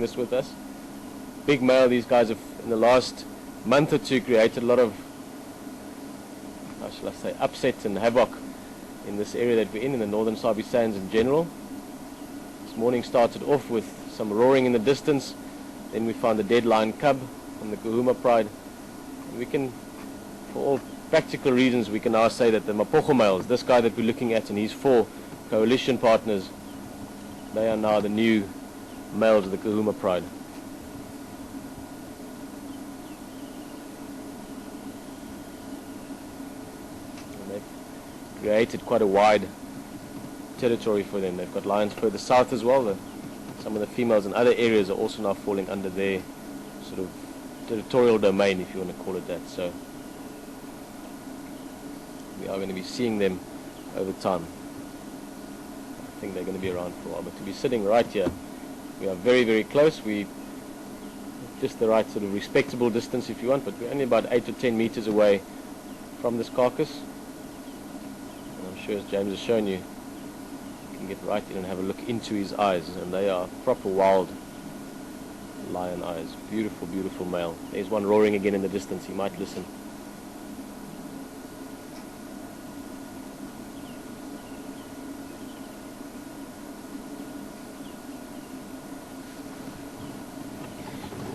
this with us. Big male. These guys have in the last month or two created a lot of, how shall I say, upset and havoc in this area that we're in the northern Sabi Sands in general. This morning started off with some roaring in the distance. Then we found a dead lion cub from the Kahuma Pride. And we can, for all practical reasons, we can now say that the Mapogo males, this guy that we're looking at and his 4 coalition partners, they are now the new males of the Kahuma Pride. And they've created quite a wide territory for them. They've got lions further south as well. Some of the females in other areas are also now falling under their sort of territorial domain, if you want to call it that. So we are going to be seeing them over time. I think they're going to be around for a while, but to be sitting right here, we are very, very close. We just the right sort of respectable distance, if you want, but we're only about 8 to 10 meters away from this carcass. And I'm sure, as James has shown you, you can get right in and have a look into his eyes, and they are proper wild lion eyes. Beautiful, beautiful male. There's one roaring again in the distance. He might listen.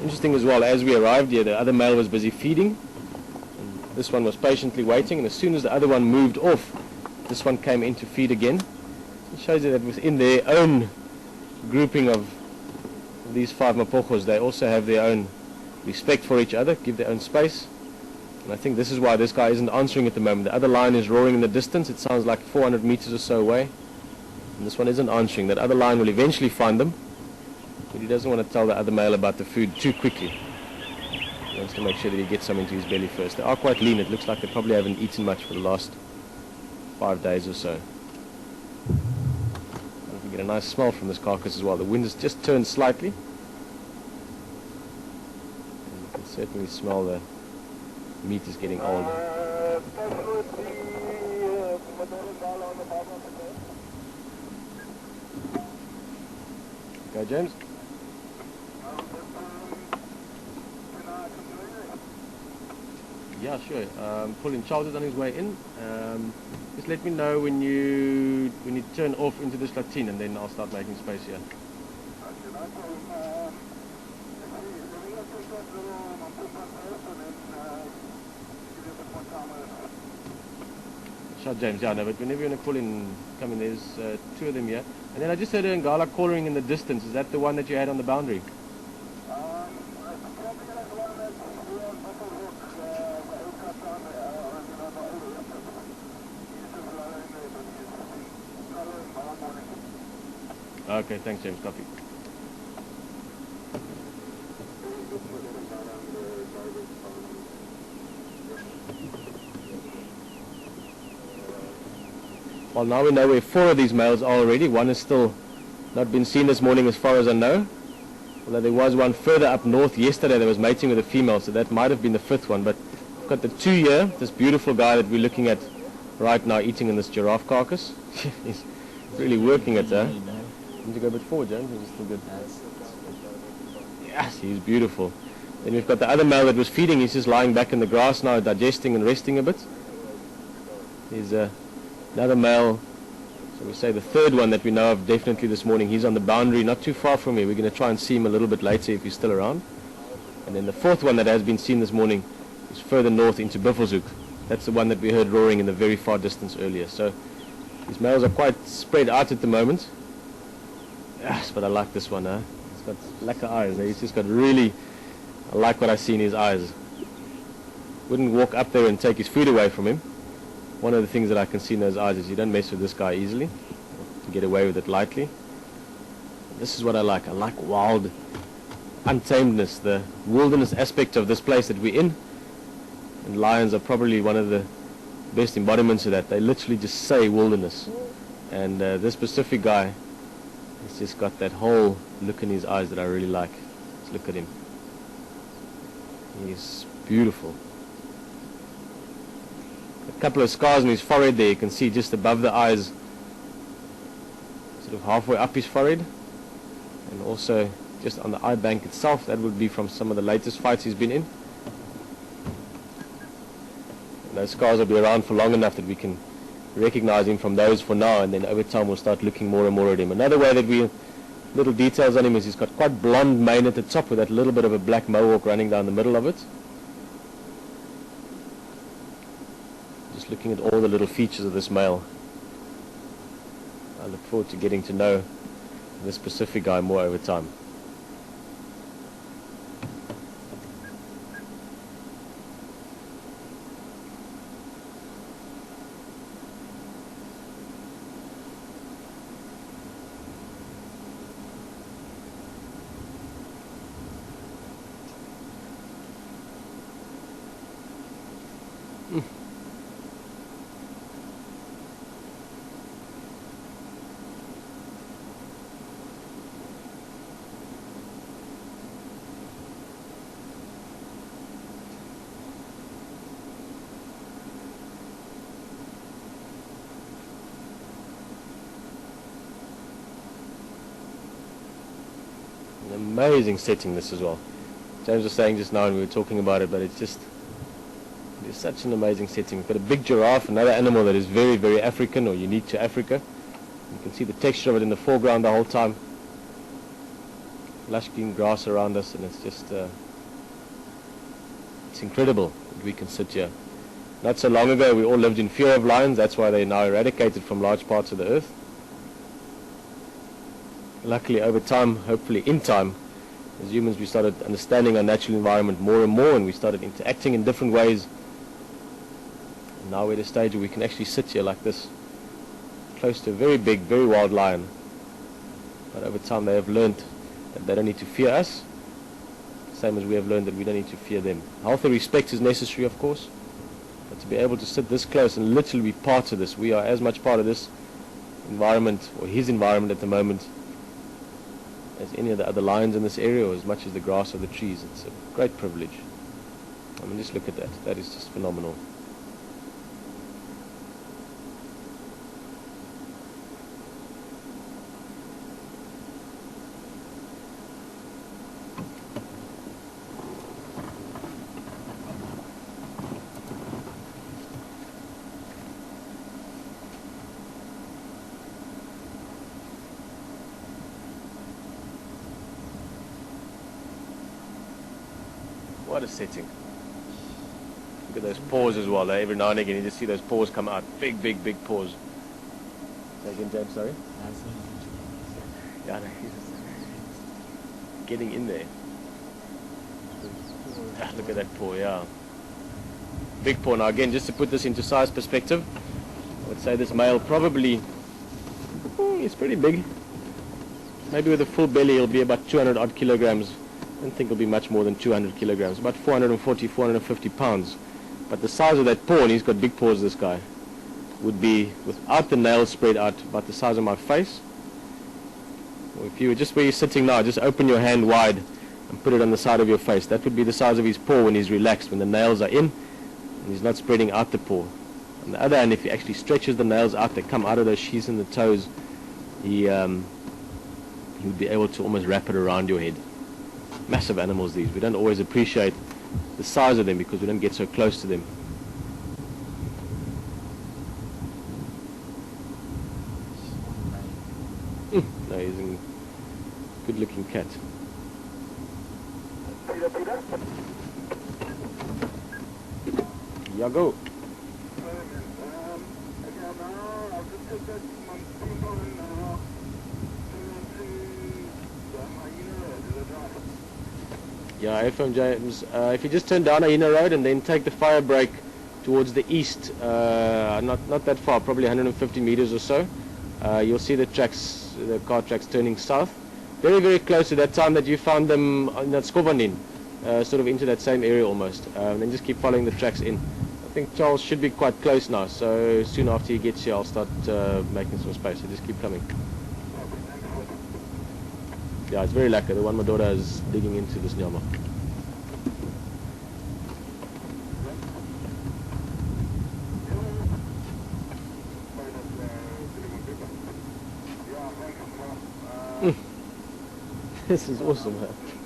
Interesting as well, as we arrived here, the other male was busy feeding. And this one was patiently waiting, and as soon as the other one moved off, this one came in to feed again. It shows you that within their own grouping of these 5 Mapogos, they also have their own respect for each other, give their own space. And I think this is why this guy isn't answering at the moment. The other lion is roaring in the distance. It sounds like 400 meters or so away. And this one isn't answering. That other lion will eventually find them, but he doesn't want to tell the other male about the food too quickly. He wants to make sure that he gets some into his belly first. They are quite lean. It looks like they probably haven't eaten much for the last 5 days or so. We get a nice smell from this carcass as well. The wind has just turned slightly. And you can certainly smell the meat is getting old. Go, James. Yeah, sure. Pulling Charles is on his way in. Just let me know when you turn off into this latrine, and then I'll start making space here. Sure, James. Yeah, no, but whenever you want to call in, come in. There's 2 of them here. And then I just heard a Ngala calling in the distance. Is that the one that you had on the boundary? Okay, thanks, James. Copy. Well, now we know where 4 of these males are already. One has still not been seen this morning as far as I know. Although there was one further up north yesterday that was mating with a female, so that might have been the 5th one. But we've got the 2 here, this beautiful guy that we're looking at right now eating in this giraffe carcass. He's really working it, huh? Need to go a bit forward, James, or is it still good? Yes, he's beautiful. Then we've got the other male that was feeding. He's just lying back in the grass now, digesting and resting a bit. Here's another male, so we say the 3rd one that we know of definitely this morning. He's on the boundary, not too far from here. We're going to try and see him a little bit later if he's still around. And then the 4th one that has been seen this morning is further north into Buffelshoek. That's the one that we heard roaring in the very far distance earlier. So these males are quite spread out at the moment. Yes, but I like this one, huh? He's got lekker eyes. He's just got really, I like what I see in his eyes. Wouldn't walk up there and take his food away from him. One of the things that I can see in those eyes is you don't mess with this guy easily. You get away with it lightly. This is what I like. I like wild untamedness, the wilderness aspect of this place that we're in. And lions are probably one of the best embodiments of that. They literally just say wilderness. And this specific guy, he's just got that whole look in his eyes that I really like. Let's look at him. He's beautiful. A couple of scars on his forehead there. You can see just above the eyes, sort of halfway up his forehead. And also just on the eye bank itself. That would be from some of the latest fights he's been in. And those scars will be around for long enough that we can recognize him from those for now, and then over time we'll start looking more and more at him. Another way that we, little details on him, is he's got quite blonde mane at the top with that little bit of a black mohawk running down the middle of it. Just looking at all the little features of this male. I look forward to getting to know this specific guy more over time. An amazing setting this as well. James was saying just now when we were talking about it, but it's such an amazing setting. We've got a big giraffe, another animal that is very, very African or unique to Africa. You can see the texture of it in the foreground the whole time. Lush green grass around us, and it's just it's incredible that we can sit here. Not so long ago we all lived in fear of lions. That's why they're now eradicated from large parts of the earth. Luckily over time, hopefully in time, as humans we started understanding our natural environment more and more, and we started interacting in different ways. And now we're at a stage where we can actually sit here like this, close to a very big, very wild lion. But over time they have learned that they don't need to fear us, same as we have learned that we don't need to fear them. Healthy respect is necessary, of course, but to be able to sit this close and literally be part of this, we are as much part of this environment, or his environment at the moment, as any of the other lions in this area, or as much as the grass or the trees. It's a great privilege. I mean, just look at that. That is just phenomenal. What a setting. Look at those paws as well. Every now and again you just see those paws come out. Big, big, big paws. Say again, James, sorry? Yeah, no, he's getting in there. Ah, look at that paw, yeah. Big paw. Now again, just to put this into size perspective, I would say this male probably, he's pretty big. Maybe with a full belly he'll be about 200 odd kilograms. I don't think it'll be much more than 200 kilograms, about 440, 450 pounds. But the size of that paw, and he's got big paws, this guy, would be, without the nails spread out, about the size of my face. Or if you were just where you're sitting now, just open your hand wide and put it on the side of your face. That would be the size of his paw when he's relaxed, when the nails are in and he's not spreading out the paw. On the other hand, if he actually stretches the nails out, they come out of those sheaths in the toes, he would be able to almost wrap it around your head. Massive animals these. We don't always appreciate the size of them because we don't get so close to them. No, he's a good looking cat. Yeah, go. Yeah, FM James, if you just turn down Aina Road and then take the fire break towards the east, not that far, probably 150 meters or so, you'll see the car tracks turning south. Very, very close to that time that you found them in that Skovanin, sort of into that same area almost. And then just keep following the tracks in. I think Charles should be quite close now, so soon after he gets here I'll start making some space, so just keep coming. Yeah, it's very lekker. The one my daughter is digging into this nyama. This is awesome, huh?